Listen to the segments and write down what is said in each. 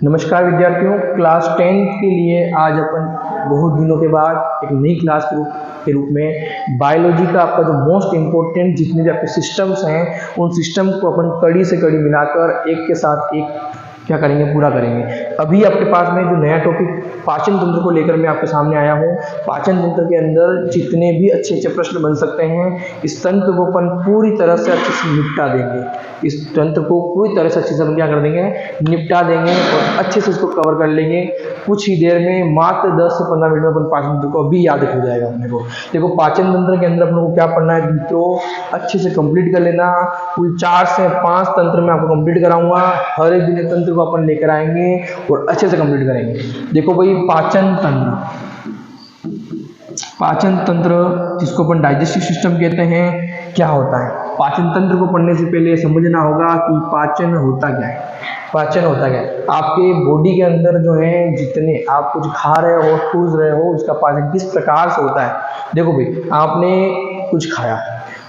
नमस्कार विद्यार्थियों, क्लास 10 के लिए आज अपन बहुत दिनों के बाद एक नई क्लास के रूप में बायोलॉजी का आपका जो मोस्ट इम्पोर्टेंट जितने भी आपके सिस्टम्स हैं उन सिस्टम को अपन कड़ी से कड़ी मिलाकर एक के साथ एक क्या करेंगे, पूरा करेंगे। अभी आपके पास में जो नया टॉपिक पाचन तंत्र को लेकर मैं आपके सामने आया हूँ। पाचन तंत्र के अंदर जितने भी अच्छे अच्छे प्रश्न बन सकते हैं, इस तंत्र को अपन पूरी तरह से अच्छे से निपटा देंगे। इस तंत्र को पूरी तरह से अच्छे से अपन क्या कर देंगे, निपटा देंगे और अच्छे से इसको कवर कर लेंगे। कुछ ही देर में मात्र 10 से 15 मिनट में अपन पाचन तंत्र को अभी याद हो जाएगा अपने को। देखो, पाचन तंत्र के अंदर अपन को क्या पढ़ना है मित्रों, अच्छे से कंप्लीट कर लेना। कुल 4 से 5 तंत्र में आपको कंप्लीट कराऊंगा। हर एक दिन तंत्र को अपन लेकर आएंगे और अच्छे से कंप्लीट करेंगे। देखो भाई, पाचन तंत्र जिसको अपन डाइजेस्टिव सिस्टम कहते हैं, क्या होता है। पाचन तंत्र को पढ़ने से पहले समझना होगा कि पाचन होता क्या है। पाचन होता क्या है, आपके बॉडी के अंदर जो है जितने आप कुछ खा रहे हो, ठूस रहे हो, उसका पाचन किस प्रकार से होता है। देखो भाई, आपने कुछ खाया,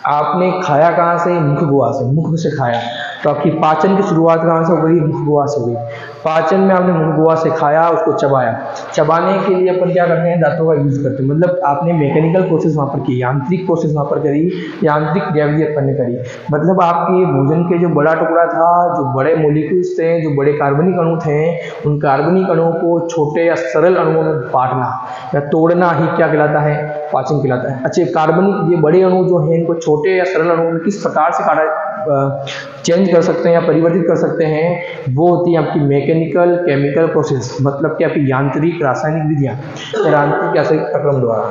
आपने खाया कहाँ से, मुख गुहा से, मुख से खाया, तो आपकी पाचन की शुरुआत कहाँ से हो गई, मुख गुहा से हुई। पाचन में आपने मुख गुहा से खाया, उसको चबाया। चबाने के लिए अपन क्या करते हैं, दांतों का यूज करते हैं। मतलब आपने मैकेनिकल प्रोसेस वहाँ पर की, यांत्रिक प्रोसेस वहाँ पर करी, यांत्रिक क्रियाविधि अपन ने करी। मतलब आपके भोजन के जो बड़ा टुकड़ा था, जो बड़े मोलिक्यूल्स थे, जो बड़े कार्बनिक अणु थे, उन कार्बनिक अणुओं को छोटे या सरल अणुओं में बांटना या तोड़ना ही क्या कहलाता है, पाचन कहलाता है। अच्छे कार्बनिक ये बड़े अणु जो हैं, इनको छोटे या सरल अणुओं में किस प्रकार से चेंज कर सकते हैं या परिवर्तित कर सकते हैं, वो होती है आपकी मैकेनिकल केमिकल प्रोसेस। मतलब कि आपकी यांत्रिक रासायनिक विधियां, यांत्रिक ऐसे प्रक्रम द्वारा।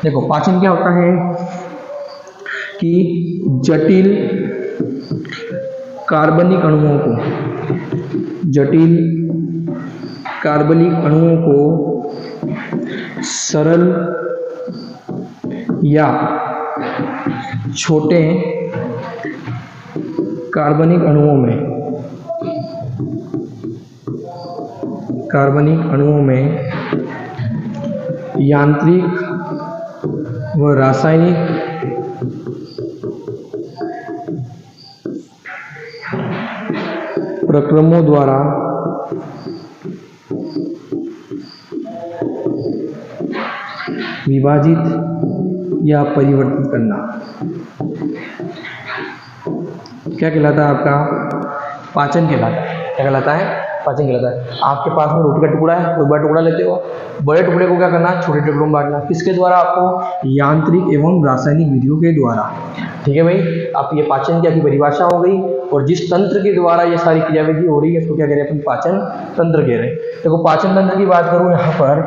देखो, पाचन क्या होता है कि जटिल कार्बनिक अणुओं को सरल या छोटे कार्बनिक अणुओं में यांत्रिक व रासायनिक प्रक्रमों द्वारा विभाजित या परिवर्तित करना क्या कहलाता है, आपका पाचन कहलाता है। क्या कहलाता है, पाचन कहलाता है। आपके पास में रोटी का टुकड़ा है, कोई बड़ा टुकड़ा लेते हो, बड़े टुकड़े को क्या करना, छोटे टुकड़ों में बांटना। किसके द्वारा, आपको यांत्रिक एवं रासायनिक विधियों के द्वारा। ठीक है भाई, आप ये पाचन की आपकी परिभाषा हो गई। और जिस तंत्र के द्वारा ये सारी क्रियाविधि हो रही है, उसको क्या कह रहे हैं अपन, पाचन तंत्र कह रहे हैं। देखो, पाचन तंत्र की बात करूँ यहाँ पर,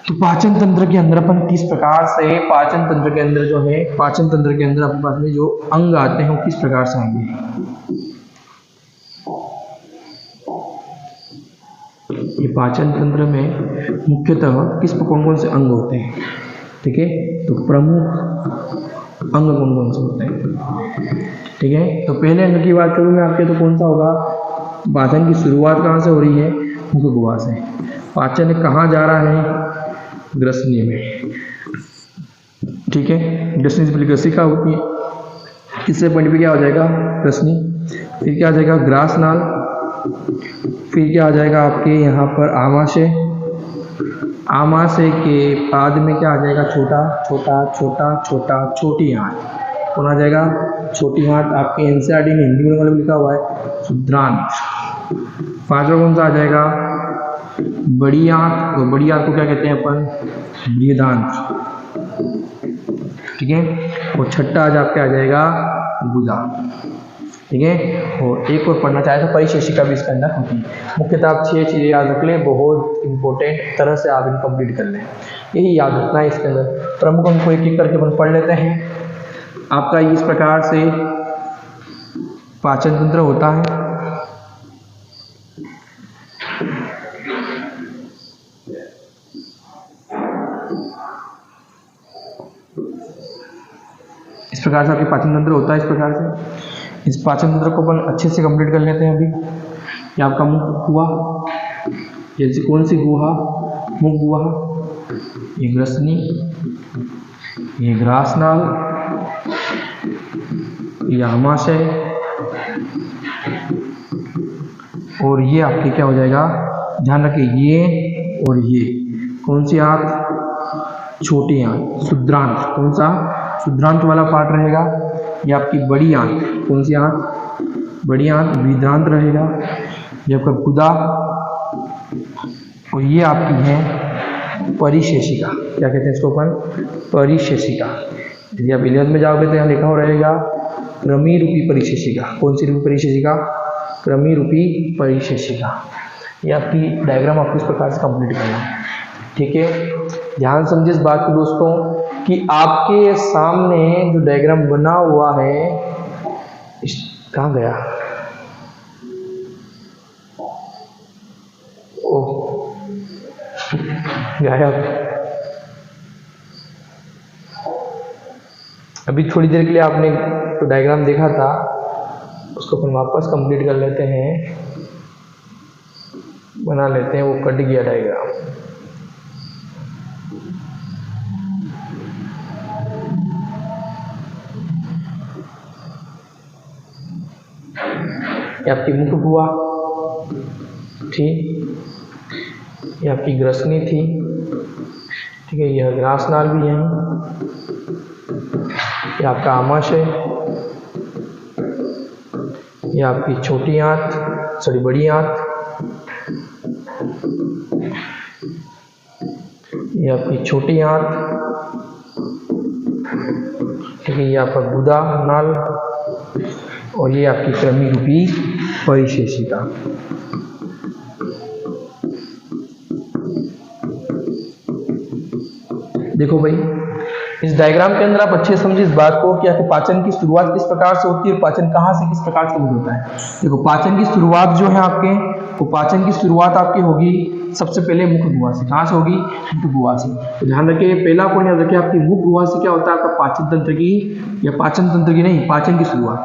तो पाचन तंत्र के अंदर अपन किस प्रकार से, पाचन तंत्र के अंदर जो है, पाचन तंत्र के अंदर अपने पास में जो अंग आते हैं वो किस प्रकार से आएंगे। ये पाचन तंत्र में मुख्यतः कौन कौन से अंग होते हैं, ठीक है। तो प्रमुख अंग कौन कौन से होते हैं, ठीक है। तो पहले अंग की बात करूँ मैं आपके, तो कौन सा होगा, पाचन की शुरुआत कहाँ से हो रही है, मुख गुहा से। पाचन कहाँ जा रहा है, ग्रसनी में, ठीक है। ग्रसनी से पहले ग्रसिका होती है, तीसरे पॉइंट पे क्या हो जाएगा, ग्रसनी, फिर क्या आ जाएगा, ग्रासनाल, फिर क्या आ जाएगा आपके यहाँ पर आमाशय। आमाशय के बाद में क्या आ जाएगा, छोटी आंत। कौन आ जाएगा, छोटी आंत। आपके एनसीईआरटी में हिंदी में लिखा हुआ है शुद्रांत। पांचवा कौन सा आ जाएगा, बड़ी आंत। तो बड़ी आंत को क्या कहते हैं अपन, बृहदांत्र, ठीक है। और छठा आज आपके आ जाएगा गुदा, ठीक है। और एक और पढ़ना चाहे तो परिशेषिका भी इसके अंदर होती है। मुख्यतः आप 6 चीज़ें याद रख लें, बहुत इंपॉर्टेंट तरह से आप इनको कंप्लीट कर लें, यही याद रखना है इसके अंदर। प्रमुख अंक को एक एक करके अपन पढ़ लेते हैं। आपका इस प्रकार से पाचन तंत्र होता है। इस प्रकार से आपके पाचन तंत्र होता है। इस प्रकार से इस पाचन तंत्र को अपन अच्छे से कंप्लीट कर लेते हैं। अभी ये आपका मुख गुहा, जैसे कौन सी गुहा, मुख गुहा, ये ग्रसनी, ये ग्रासनाल, ये आमाशय, और ये आपके क्या हो जाएगा, ध्यान रखिए ये और ये कौन सी आंत, छोटी आंत, शुद्रांत। कौन सा, शुद्रांत वाला पार्ट रहेगा। ये आपकी बड़ी आंत, कौन सी आंत, बड़ी आंत, विद्रांत रहेगा। ये आपका गुदा और ये आपकी है परिशेषिका। क्या कहते हैं इसको अपन, परिशेषिका। यदि आप 11th में जाओगे तो यहाँ लिखा हो रहेगा क्रमी रूपी परिशेषिका। कौन सी रूपी परिशेषिका, क्रमी रूपी परिशेषिका। ये आपकी डायग्राम आपको इस प्रकार से कंप्लीट करना है, ठीक है। ध्यान समझिए इस बात को दोस्तों कि आपके सामने जो डायग्राम बना हुआ है, कहाँ गया, ओह गायब। अभी थोड़ी देर के लिए आपने तो डायग्राम देखा था, उसको अपन वापस कंप्लीट कर लेते हैं, बना लेते हैं। वो कट गया डायग्राम। ये आपकी मुख गुहा थी, ये आपकी ग्रसनी थी, ठीक है। यह ग्रासनाल भी है, ये आपका आमाशय, ये आपकी छोटी आंत, सॉरी बड़ी आंत, ये आपकी छोटी आंत, ठीक है। ये आपका गुदा नाल और ये आपकी क्रमी रूपी परिशेषिका। देखो भाई, इस डायग्राम के अंदर आप अच्छे से समझिए इस बात को कि आपके पाचन की शुरुआत किस प्रकार से होती है और पाचन कहाँ से किस प्रकार से होता है। देखो पाचन की शुरुआत जो है आपके, वो पाचन की शुरुआत आपकी होगी सबसे पहले मुख गुहा से। कहाँ से होगी, मुख गुहा से। तो ध्यान रखिए, पहला पॉइंट याद रखिए, आपकी मुख गुहा से क्या होता है, आपका पाचन तंत्र की, या पाचन तंत्र की नहीं, पाचन की शुरुआत,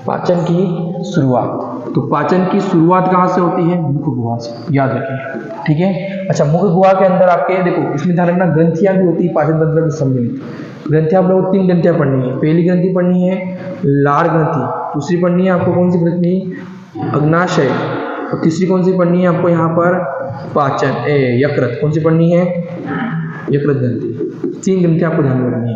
पाचन की शुरुआत। तो पाचन की शुरुआत कहाँ से होती है, मुख गुहा से, याद रखिए, ठीक है। अच्छा, मुख गुहा के अंदर आपके देखो, इसमें ध्यान रखना ग्रंथियां भी होती है पाचन तंत्र में सम्मिलित। ग्रंथियां आप लोगों को 3 ग्रंथियां पढ़नी है। पहली ग्रंथि पढ़नी है लार ग्रंथि, दूसरी पढ़नी है आपको कौन सी ग्रंथि, अग्नाशय, और तीसरी कौन सी पढ़नी है आपको यहाँ पर, पाचन यकृत। कौन सी पढ़नी है, यकृत ग्रंथि। 3 ग्रंथि आपको ध्यान में रखनी है।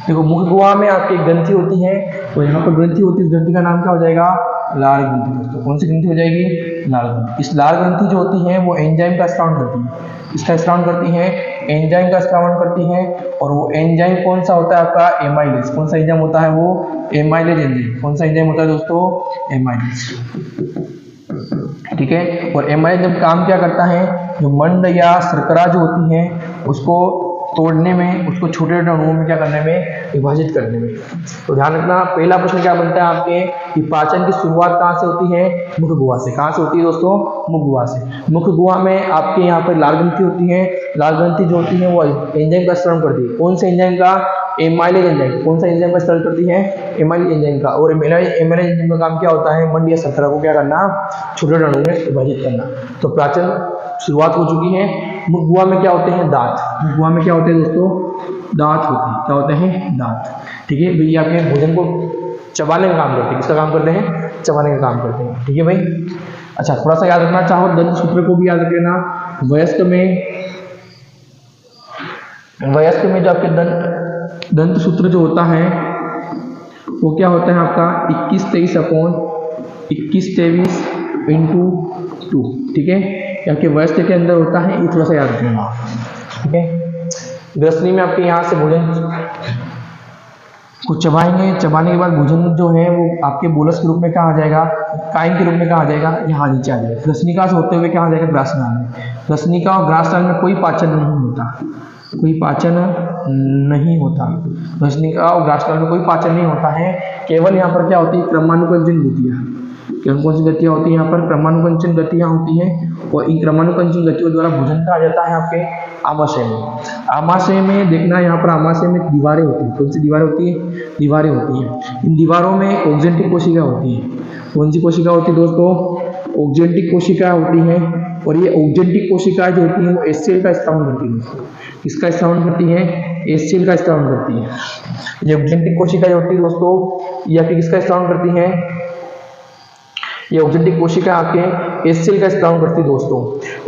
देखो मुख गुहा में आपकी ग्रंथि होती है, तो यहाँ पर ग्रंथि होती है, इस ग्रंथि का नाम क्या हो जाएगा, लार ग्रंथि। दोस्तों कौन सी ग्रंथि हो जाएगी, लार ग्रंथि। इस लार ग्रंथि जो होती है वो एंजाइम का स्रावन करती है। इसका स्रावन करती है, एंजाइम का स्रावन करती है। और वो एंजाइम कौन सा होता है आपका, एमाइलेज। कौन सा एंजाइम होता है वो, एमाइलेज एंजाइम। कौन सा एंजाइम होता है दोस्तों, एमाइलेज, ठीक है। और एमाइलेज जब काम क्या करता है, जो मंड या शर्करा जो होती है उसको तोड़ने में, उसको छोटे छोटे अणुओं में क्या करने में, विभाजित करने में। तो ध्यान रखना, पहला प्रश्न क्या बनता है आपके कि पाचन की शुरुआत कहाँ से होती है, मुख गुहा से। कहाँ से होती है दोस्तों, मुख गुहा से। मुख गुहा में आपके यहाँ पर लार ग्रंथि होती है। लार ग्रंथि जो होती है वो एंजाइम का स्रावन करती है। कौन से एंजाइम का, एमाइलेज एंजाइम। कौन सा एंजाइम का स्रावन करती है, एमाइलेज एंजाइम का। और एमाइलेज एंजाइम का काम क्या होता है, मंड या शर्करा को क्या करना, छोटे छोटे अणुओं में विभाजित करना। तो पाचन शुरुआत हो चुकी है। मुख गुहा में क्या होते हैं, दांत। मुख गुहा में क्या होते हैं दोस्तों, दांत होते हैं। क्या होते हैं, दांत, ठीक है। भैया अपने भोजन को चबाने का काम करते हैं। किसका काम करते हैं, चबाने का काम करते हैं, ठीक है भाई। अच्छा, थोड़ा सा याद रखना चाहो, दंत सूत्र को भी याद रख लेना। वयस्क में जो आपके दंत सूत्र जो होता है वो क्या होता है आपका 21-23/21-23 × 2, ठीक है। आपके वयस्क के अंदर होता है, ये थोड़ा सा याद रखना, ठीक है। ग्रसनी में आपके यहाँ से भोजन को चबाएंगे, चबाने के बाद भोजन जो है वो आपके बोलस के रूप में कहाँ आ जाएगा, काइन के रूप में कहाँ आ जाएगा, यहाँ नीचे आ जाएगा। ग्रसनिका से होते हुए कहाँ आ जाएगा, ग्रासनाल में। ग्रसनिका और ग्रासनाल में कोई पाचन नहीं होता, कोई पाचन नहीं होता। ग्रसनिका और ग्रासनाल में कोई पाचन नहीं होता है। केवल यहाँ पर क्या होती है, क्रमानुकंचन गतियाँ। कौन सी गतियाँ होती है यहाँ पर, क्रमानुकंचन गतियाँ होती हैं। और इन क्रमानुकंचन गतियों द्वारा भोजन कहा जाता है आपके आमाशय में। आमाशय में देखना, यहाँ पर आमाशय में दीवारें होती हैं। कौन सी दीवारें होती है, दीवारें होती हैं। इन दीवारों में ऑक्जेंटिक कोशिका होती है। कौन सी कोशिका होती है दोस्तों, ऑक्जेंटिक कोशिका होती है। और ये ऑक्जेंटिक कोशिकाएं जो होती हैं वो एचसीएल का स्रावन करती है। किसका स्रावन करती है, एचसीएल का स्रावन करती है। ये ऑक्जेंटिक कोशिका जो होती है दोस्तों, ये आपकी किसका स्रावन करती है, ये ऑक्जेंटिक कोशिका आपके HCl का स्त्राव करती है दोस्तों,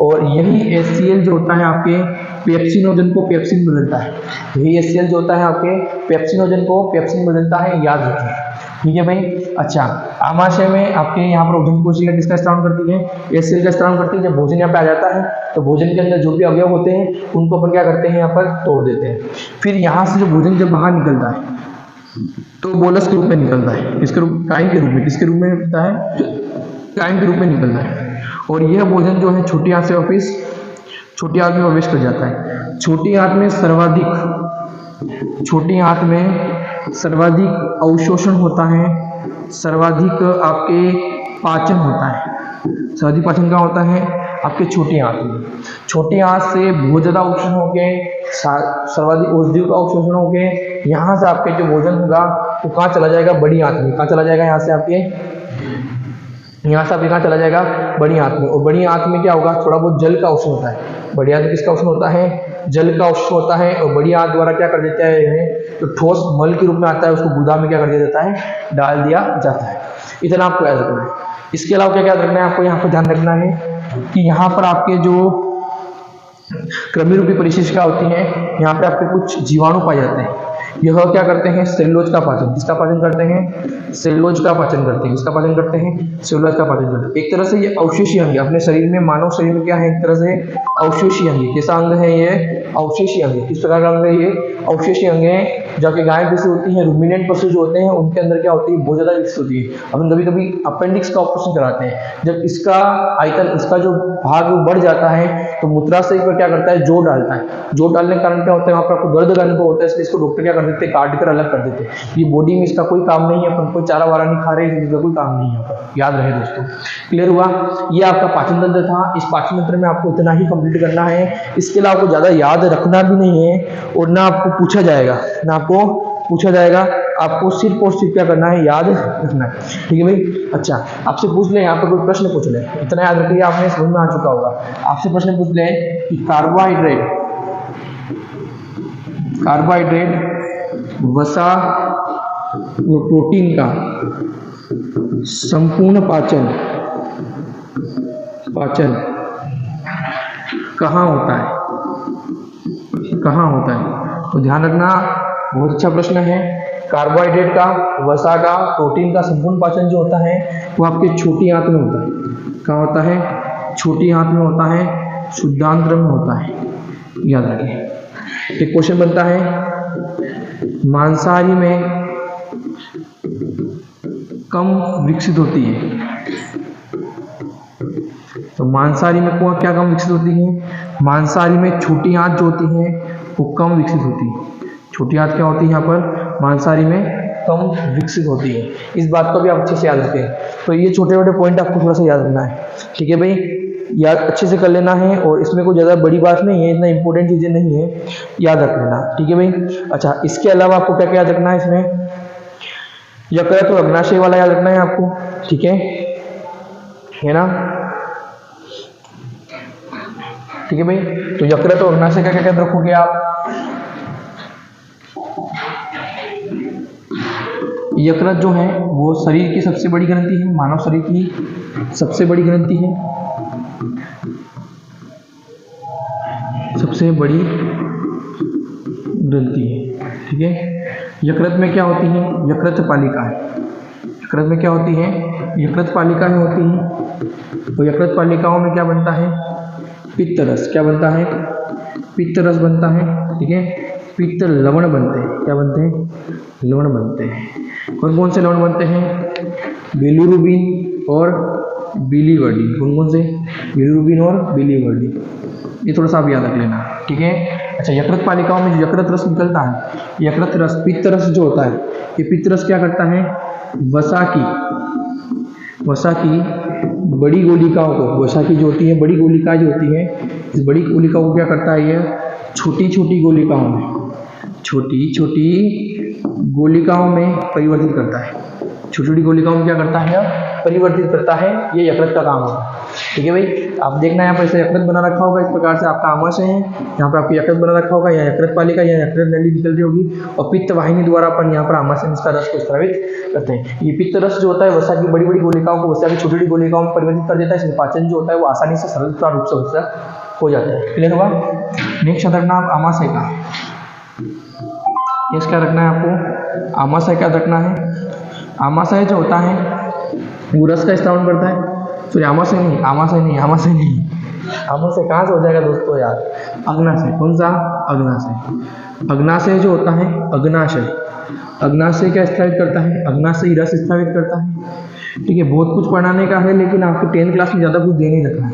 और यही HCl जो होता है आपके पेप्सिनोजन को पेप्सिन बदलता है। यही HCl जो होता है आपके पेप्सिनोजन को पेप्सिन बदलता है, याद रखिए। ठीक है भाई। अच्छा, आमाशय में आपके यहाँ पर ऑक्जेंटिक कोशिका किसका स्त्राव करती है? HCl का स्त्राव करती है। जब भोजन यहाँ पे आ जाता है तो भोजन के अंदर जो भी अवयव होते हैं उनको अपन क्या करते हैं, यहाँ पर तोड़ देते हैं। फिर यहाँ से जो भोजन जब बाहर निकलता है तो बोलस के रूप में निकलता है। किसके रूप? काइम के रूप में। किसके रूप में निकलता है? काइम के रूप में निकलता है। और यह भोजन जो है छोटी आंत से वापिस छोटी आंत में प्रवेश कर जाता है। छोटी आंत में सर्वाधिक अवशोषण होता है, सर्वाधिक आपके पाचन होता है। सर्वाधिक पाचन क्या होता है? आपके छोटी आंत में। छोटी आंत से बहुत ज़्यादा अवशोषण होके सर्वाधिक औषधियों का अवशोषण होके यहाँ से आपके जो भोजन होगा वो कहाँ चला जाएगा? बड़ी आंत में। कहाँ चला जाएगा? यहाँ से आपके कहाँ चला जाएगा? बड़ी आंत में। और बड़ी आंत में क्या होगा? थोड़ा बहुत जल का अवशोषण होता है। बड़ी आंत में किसका अवशोषण होता है? जल का अवशोषण होता है। और बड़ी आंत द्वारा क्या कर देता है? तो ठोस मल के रूप में आता है, उसको गुदा में क्या कर दिया जाता है? डाल दिया जाता है। इतना आपको याद रखना है। इसके अलावा क्या याद रखना है आपको? यहाँ पर ध्यान रखना है कि यहाँ पर आपके जो कृमि रूपी परिशिष्टिका होती है, यहाँ पे आपके कुछ जीवाणु पाए जाते हैं। यह क्या करते हैं? सेलुलोज का पाचन। किसका पाचन करते हैं? सेलुलोज का पाचन करते हैं। किसका पाचन करते हैं? सेलुलोज का पाचन करते हैं। एक तरह से ये अवशेषी अंग है अपने शरीर में। मानव शरीर में क्या है? एक तरह से अवशेषी अंग है। कैसा अंग है ये? अवशेषी अंग है। किस प्रकार का अंग है ये? अवशेषी अंग है। जो कि गाय जैसे होती है, रुमिनेंट पशु जो होते हैं उनके अंदर क्या होती है? बहुत ज्यादा विकसित होती है। अपन कभी कभी अपेंडिक्स का ऑपरेशन कराते हैं। जब इसका आयतन, इसका जो भाग बढ़ जाता है तो मूत्राशय पर क्या करता है? जोर डालता है। जोर डालने के कारण क्या होता है? वहाँ पर आपको दर्द का अनुभव होता है, इसलिए इसको डॉक्टर क्या कर देते हैं? काट कर अलग कर देते हैं। ये बॉडी में इसका कोई काम नहीं है, अपन कोई चारा वारा नहीं खा रहे, इसका कोई काम नहीं है यहाँ पर। याद रहे दोस्तों। क्लियर हुआ? ये आपका पाचन तंत्र था। इस पाचन तंत्र में आपको इतना ही कंप्लीट करना है। इसके अलावा आपको ज्यादा याद रखना भी नहीं है और ना आपको पूछा जाएगा, आपको सिर्फ और सिर्फ क्या करना है? याद रखना है। ठीक है भाई। अच्छा, आपसे पूछ ले, यहाँ पर कोई प्रश्न पूछ ले, इतना याद रखिए, आपने समझ में आ चुका होगा। आपसे प्रश्न पूछ ले कि कार्बोहाइड्रेट वसा प्रोटीन का संपूर्ण पाचन कहाँ होता है? तो ध्यान रखना, बहुत अच्छा प्रश्न है। कार्बोहाइड्रेट का, वसा का, प्रोटीन का संपूर्ण पाचन जो होता है वो आपके छोटी आंत में होता है। कहाँ होता है? छोटी आंत में होता है, शुद्धांत्र में होता है। याद रखिए। एक क्वेश्चन बनता है, मांसाहारी में कम विकसित होती है। तो मांसाहारी में क्या कम विकसित होती है? मांसाहारी में छोटी आंत जो होती है वो कम विकसित होती है। छोटी आंत क्या होती है यहाँ पर? मांसाहारी में कम विकसित होती है। इस बात को भी आप अच्छे से याद रखें। तो ये छोटे छोटे पॉइंट आपको थोड़ा सा याद रखना है। ठीक है भाई, याद अच्छे से कर लेना है। और इसमें कोई ज़्यादा बड़ी बात नहीं है, इतना इंपॉर्टेंट चीज़ें नहीं है, याद रख लेना। ठीक है भाई। अच्छा, इसके अलावा आपको क्या क्या याद रखना है? इसमें यकृत और अग्नाशय वाला याद रखना है आपको। ठीक है ना? ठीक है भाई। तो यकृत और अग्नाशय का क्या याद रखोगे आप? यकृत जो है वो शरीर की सबसे बड़ी ग्रंथि है, मानव शरीर की सबसे बड़ी ग्रंथि है, सबसे बड़ी ग्रंथि है। ठीक है। यकृत में क्या होती है? यकृत पालिका है। यकृत में क्या होती है? यकृत पालिकाएं होती हैं। तो यकृत पालिकाओं में क्या बनता है? पित्तरस। क्या बनता है? पित्तरस बनता है। ठीक है। पित्त लवण बनते हैं। क्या बनते हैं? लवण बनते हैं। कौन कौन से लवण बनते हैं? बिलिरुबिन और बिलीवर्डिन। कौन कौन से? बिलिरुबिन और बिलीवर्डिन। ये थोड़ा सा आप याद रख लेना। ठीक है। अच्छा, यकृत पालिकाओं में जो यकृत रस निकलता है, यकृत रस, पित्त रस जो होता है, ये पित्त रस क्या करता है? वसा की बड़ी गोलिकाओं को, वसा की जो होती है बड़ी गोलिकाएं जो होती है, इस बड़ी गोलिकाओं को क्या करता है? ये छोटी छोटी गोलिकाओं में परिवर्तित करता है। छोटी छोटी गोलिकाओं में क्या करता है? परिवर्तित करता है, ये यकृत का काम होगा। ठीक है भाई, आप देखना यहाँ पर इसे यकृत बना रखा होगा, इस प्रकार से आपका आमाशय है, यहाँ पर आपको यकृत बना रखा होगा, यहाँ यकृत पालिका या यकृत नली निकल रही होगी और पित्त वाहिनी द्वारा अपन यहाँ पर आमाशय में इसका रस को स्रावित करते हैं। ये पित्त रस जो होता है वसा की बड़ी बड़ी गोलिकाओं को वसा की छोटी छोटी गोलिकाओं में परिवर्तित कर देता है, इसलिए पाचन जो होता है वो आसानी से सरलता रूप से हो जाता है। क्लियर हुआ? नेक्स्ट रखना आप आमाशय का, नेक्स्ट क्या रखना है आपको, आमाशय क्या रखना है। आमाशय जो होता है वो रस का स्रावन करता है, सॉरी आमाशय नहीं, आमाशय कहाँ से हो जाएगा दोस्तों यार, अग्नाशय। कौन सा? अग्नाशय। अग्नाशय जो होता है, अग्नाशय क्या स्रावित करता है, अग्नाशय रस स्रावित करता है। ठीक है, बहुत कुछ पढ़ाने का है लेकिन आपको 10th क्लास में ज़्यादा कुछ दे नहीं रखना है।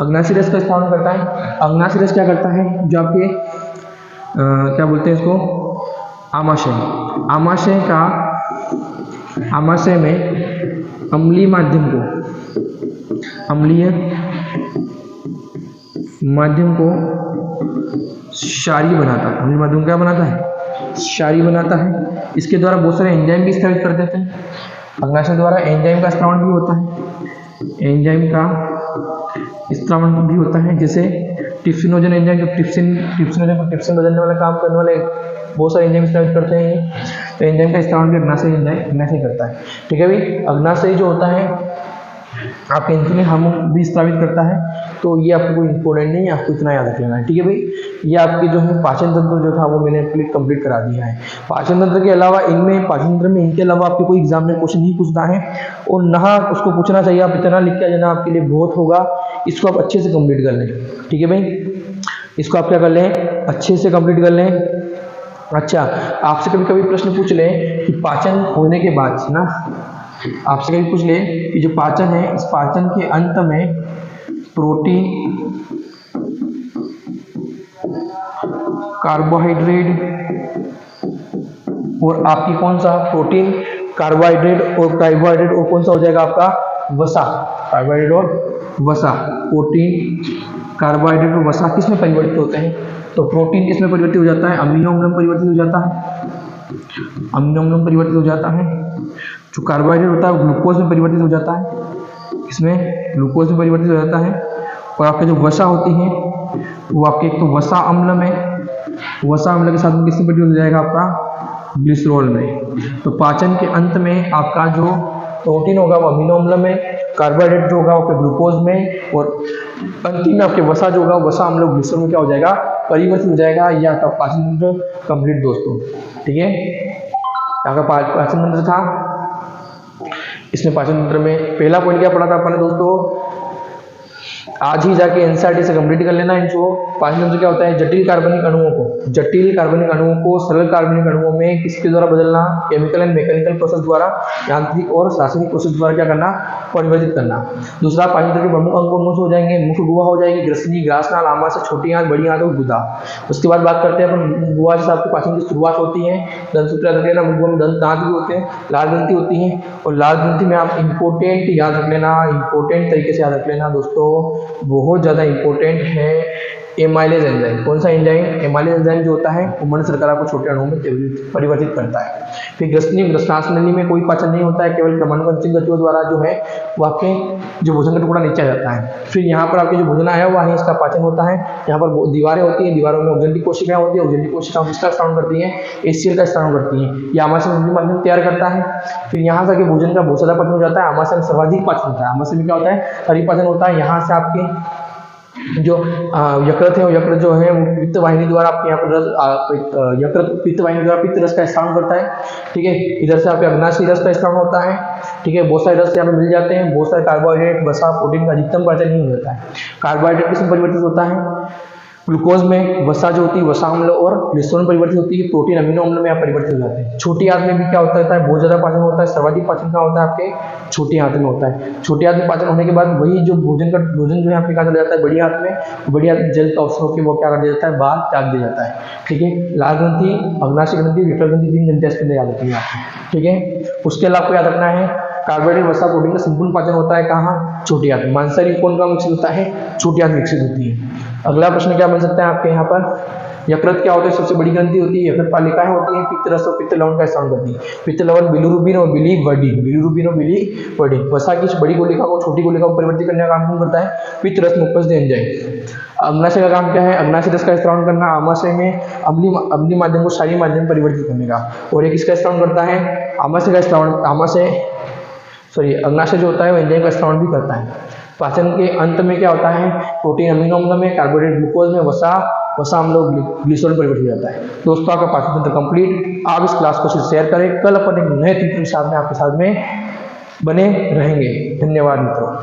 अग्नाशय रस का स्रावन करता है। अग्नाशय रस क्या करता है, जो आपके क्या बोलते हैं इसको, आमाशय में अम्लीय माध्यम को क्षारीय बनाता है। अम्लीय माध्यम क्या बनाता है, क्षारीय बनाता है। इसके द्वारा बहुत सारे एंजाइम भी स्रावित कर देते हैं। अग्नाशय द्वारा एंजाइम का स्रावन भी होता है, एंजाइम का स्रावन भी होता है, जैसे ट्रिप्सिनोजन एंजाइम, जो ट्रिप्सिन बदलने वाला काम करने वाले बहुत सारे एंजाइम स्रावित करते हैं, तो एंजाइम का स्रावन भी अग्नाशय करता है। ठीक है भाई, अग्नाशय जो होता है आपके इंसुलिन हार्मोन भी स्रावित करता है, तो ये आपको कोई इंपॉर्टेंट नहीं है, आपको इतना याद रख लेना है। ठीक है भाई, ये आपकी जो है पाचन तंत्र जो था वो मैंने कंप्लीट करा दिया है। पाचन तंत्र के अलावा इनके अलावा आपके कोई एग्जाम में क्वेश्चन नहीं पूछना है और ना उसको पूछना चाहिए, आप इतना लिख के आ जाना, आपके लिए बहुत होगा। इसको आप अच्छे से कंप्लीट कर लें। ठीक है भाई, इसको आप क्या कर लें, अच्छे से कंप्लीट कर लें। अच्छा, आपसे कभी कभी प्रश्न पूछ लें कि पाचन होने के बाद ना, आपसे कभी पूछ ले कि जो पाचन है, इस पाचन के अंत में प्रोटीन, कार्बोहाइड्रेट और आपकी कौन सा, प्रोटीन, कार्बोहाइड्रेट और कौन सा हो जाएगा आपका, वसा। कार्बोहाइड्रेट और वसा, प्रोटीन, कार्बोहाइड्रेट और वसा किस में परिवर्तित होते हैं, तो प्रोटीन किस में परिवर्तित हो जाता है, अमीनो अम्ल में परिवर्तित हो जाता है, अमीनो अम्ल में परिवर्तित हो जाता है। जो कार्बोहाइड्रेट होता है वो ग्लूकोज में परिवर्तित हो जाता है, इसमें ग्लूकोज में परिवर्तित हो जाता है। और आपके जो वसा होती है वो आपके एक तो वसा अम्ल के साथ में किसमें परिवर्तित हो जाएगा, आपका ग्लिसरॉल में। तो पाचन के अंत में आपका जो प्रोटीन होगा वो अमीनो अम्ल में, कार्बोहाइड्रेट जो होगा वो ग्लूकोज में, और अंतिम में आपके वसा जो होगा वसा अम्ल ग्लिसरॉल में क्या हो जाएगा, परिवर्तित हो जाएगा। यह आपका पाचन तंत्र कंप्लीट दोस्तों। ठीक है, आपका पाचन तंत्र था। इसमें पाचन तंत्र में पहला पॉइंट क्या पढ़ा था अपन ने दोस्तों, आज ही जाके एनसीईआरटी से कंप्लीट कर लेना इनको। पाचन तंत्र क्या होता है, जटिल कार्बनिक अणुओं को सरल कार्बनिक अणुओं में किसके द्वारा बदलना, केमिकल एंड मैकेनिकल प्रोसेस द्वारा, यांत्रिक और रासायनिक प्रोसेस द्वारा क्या करना, परिवर्तित करना। दूसरा, पाचन तंत्र के प्रमुख अंग कौन से हो जाएंगे, मुख्य गुहा हो जाएगी, ग्रसनी, ग्रासनाल, आमाशय, छोटी आंत, बड़ी आंत और गुदा। उसके बाद बात करते हैं अपन गुहा से आपके पाचन की शुरुआत होती है, दंतसूत्र याद रख लेना, मुख में दांत भी होते हैं, लाल ग्रंथि होती है, और लाल ग्रंथि में आप इंपॉर्टेंट याद रख लेना, इंपॉर्टेंट तरीके से याद रख लेना दोस्तों, बहुत ज़्यादा इंपॉर्टेंट है एमाइलेज एंजाइम। कौन सा एंजाइम, एमाइलेज एंजाइम जो होता है वो मर्ण शर्करा को छोटे अणुओं में परिवर्तित करता है। फिर ग्रसनाश नली में कोई पाचन नहीं होता है, केवल क्रमानुक्रमिक गतियों द्वारा जो है वो आपके जो भोजन का टुकड़ा नीचे आ जाता है। फिर यहाँ पर आपके जो भोजन आया हुआ है इसका पाचन होता है। यहाँ पर दीवारें होती हैं, दीवारों में ऑक्जेंटिक कोशिकाएं होती है, ऑक्जेंटिक कोशिकाएं किसका स्रावन करती हैं, एचसीएल का स्रावन करती हैं। ये आमाशय में माध्यम तैयार करता है। फिर यहाँ से भोजन का बहुत ज़्यादा पाचन हो जाता है, आमाशय में सर्वाधिक पाचन होता है। आमाशय में क्या होता है, हरि पाचन होता है। यहाँ से आपके जो यकृत है, वो यकृत जो है वो पित्त वाहिनी द्वारा आपके यहाँ पर यकृत पित्त वाहिनी द्वारा पित्त रस का स्रावन करता है। ठीक है, इधर से आपके अग्नाशय रस का स्रावन होता है। ठीक है, बहुत सारे रस यहाँ पे मिल जाते हैं, बहुत सारे कार्बोहाइड्रेट, वसा, प्रोटीन का अधिकतम पाचन नहीं हो जाता है। कार्बोहाइड्रेट किसमें परिवर्तित होता है, ग्लूकोज में, वसा जो होती है वसा अम्ल और ग्लिसरॉल परिवर्तित होती है, प्रोटीन अमीनो अम्ल में आप परिवर्तित हो जाते हैं। छोटी आंत में भी क्या होता है, बहुत ज्यादा पाचन होता है, सर्वाधिक पाचन क्या होता है आपके छोटी आंत में होता है। छोटी आंत में पाचन होने के बाद वही जो भोजन जो है आपके कहा चला जाता है बड़ी आंत में, बड़ी आंत जल का अवसर होकर वो क्या कर दिया जाता है, बाहर त्याग दिया जाता है। ठीक है, लाल ग्रंथि, अग्नाशय ग्रंथि, विकल ग्रंथि, 3 ग्रंथि इसके अंदर याद रखिए आप। ठीक है, उसके अलावा आपको याद रखना है कार्बोहाइड्रेट, वसा, प्रोटीन का संपूर्ण पाचन होता है कहाँ, छोटी आंत में। मांसाहारी कौन का विकसित होता है, छोटी आंत विकसित होती है। अगला प्रश्न क्या बन सकता है आपके यहाँ पर, यकृत क्या होता है? सबसे बड़ी ग्रंथि होती है। यकृत पालिकाएं होती हैं, पित्त रस और पित्त लवण का स्राव करती है। पित्त लवण बिलिरुबिन और बिलीवर्डिन और बिलीवर्डिन वसा की बड़ी गोलिका को छोटी गोलिका को परिवर्तित करने का काम कौन करता है? पित्त रस मुखपस्थ एंजाइम। अग्नाशय का काम क्या है? अग्नाशय रस का स्राव करना, आमाशय में अम्लीय माध्यम को क्षारीय माध्यम में परिवर्तित करने का। और ये किसका स्राव करता है? आमाशय का स्राव, अग्नाशय जो होता है वो एंजाइम का स्राव भी करता है। पाचन के अंत में क्या होता है? प्रोटीन अमीनो अम्ल में, कार्बोहाइड्रेट ग्लूकोज में, वसा अम्ल ग्लिसरॉल परिवर्तित हो जाता है। दोस्तों आपका पाचन तंत्र कंप्लीट। आप इस क्लास को शेयर करें। कल अपन एक नए तंत्र के साथ में आपके साथ में बने रहेंगे। धन्यवाद मित्रों।